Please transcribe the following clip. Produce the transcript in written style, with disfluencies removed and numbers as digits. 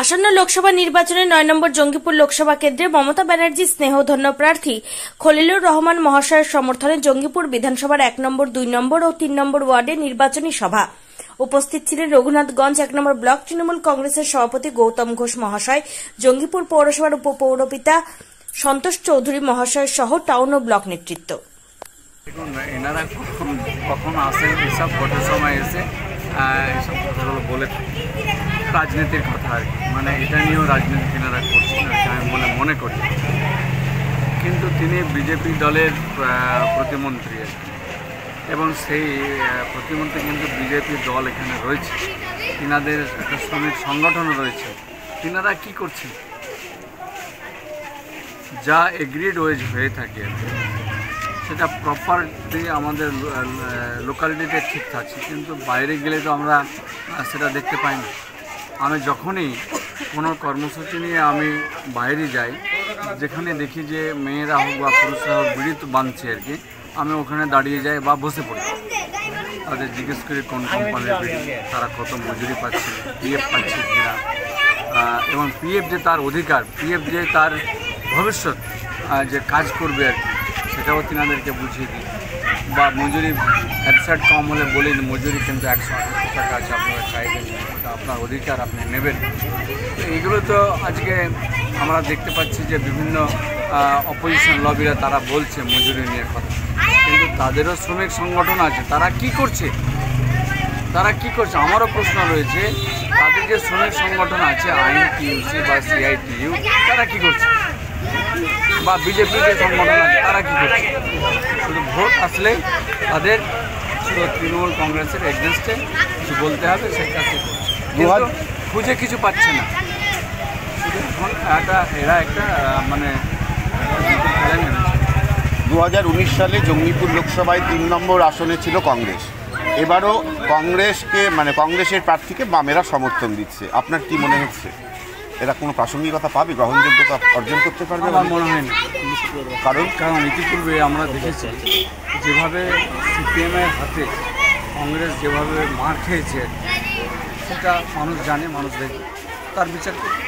আসন্ন লোকসভা নির্বাচনে ৯ নম্বর জঙ্গিপুর লোকসভা কেন্দ্রে মমতা ব্যানার্জির স্নেহধন্য প্রার্থী খলিলুর রহমান মহাশয়ের সমর্থনে জঙ্গিপুর বিধানসভার ১ নম্বর, ২ নম্বর ও ৩ নম্বর ওয়ার্ডে নির্বাচনী সভা। উপস্থিত ছিলেন রঘুনাথগঞ্জ ১ নম্বর ব্লক তৃণমূল কংগ্রেসের সভাপতি গৌতম ঘোষ মহাশয়, জঙ্গিপুর পৌরসভার উপপৌরপিতা সন্তোষ চৌধুরী মহাশয় সহ টাউন ও ব্লক নেতৃত্ব। এনারা কখন আসেন এসব ভোটের সময় এসে এসব কথাগুলো বলে রাজনীতির কথা আর কি, মানে এটা নিয়েও রাজনীতি এনারা করছেন আর কি আমি মনে করি। কিন্তু তিনি বিজেপি দলের প্রতিমন্ত্রী আর কি, এবং সেই প্রতিমন্ত্রী কিন্তু বিজেপি দল এখানে রয়েছে, তিনাদের একটা শ্রমিক সংগঠনও রয়েছে। তিনারা কী করছেন, যা এগ্রিড ওয়েজ হয়ে থাকে সেটা প্রপারলি আমাদের লোকালিটিতে ঠিক থাকছে, কিন্তু বাইরে গেলে তো আমরা সেটা দেখতে পাই না। আমি যখনই কোনো কর্মসূচি নিয়ে আমি বাইরে যাই, যেখানে দেখি যে মেয়েরা হোক বা পুরুষরা হোক বিড়ি বাঁধছে আর কি, আমি ওখানে দাঁড়িয়ে যাই বা বসে পড়ি, তাদের জিজ্ঞেস করি কোন কোম্পানির বিড়ি, তারা কত মজুরি পাচ্ছে, পিএফ পাচ্ছে কিনা, এবং পিএফ যে তার অধিকার, পিএফ যে তার ভবিষ্যৎ যে কাজ করবে আর কি, সেটাও তিনাদেরকে বুঝিয়ে দিই। বা মজুরি অ্যাবসার্ট কম হলে বলি মজুরি কিন্তু ১০৮ টাকা আছে, আপনারা চাইবেন, ওটা আপনার অধিকার, আপনি নেবেন। তো এইগুলো তো আজকে আমরা দেখতে পাচ্ছি যে বিভিন্ন অপোজিশন লবিরা তারা বলছে মজুরি নিয়ে কথা, কিন্তু তাদেরও শ্রমিক সংগঠন আছে, তারা কি করছে? আমারও প্রশ্ন রয়েছে, তাদের যে শ্রমিক সংগঠন আছে আইএনটিইউসি বা সিআইটিইউ, তারা কি করছে? বা বিজেপির যে সংগঠন আছে তারা কী করছে? শুধু ভোট আসলে তাদের শুধু তৃণমূল কংগ্রেসের এগেনস্টে কিছু বলতে হবে, সেই কাজটি করছে, কিন্তু খুঁজে কিছু পাচ্ছে না। শুধু এখন এরা একটা মানে 2019 সালে জঙ্গিপুর লোকসভায় ৩ নম্বর আসনে ছিল কংগ্রেস, এবারও কংগ্রেসকে মানে কংগ্রেসের প্রার্থীকে বামেরা সমর্থন দিচ্ছে। আপনার কি মনে হচ্ছে এরা কোনো প্রাসঙ্গিকতা পাবে, গ্রহণযোগ্যতা অর্জন করতে পারবে? আমার মনে হয় না, কারণ ইতিপূর্বে আমরা দেখেছি যেভাবে সিপিএমের হাতে কংগ্রেস যেভাবে মার খেয়েছে, সেটা মানুষ জানে, মানুষ দেখে, তার বিচার করবে।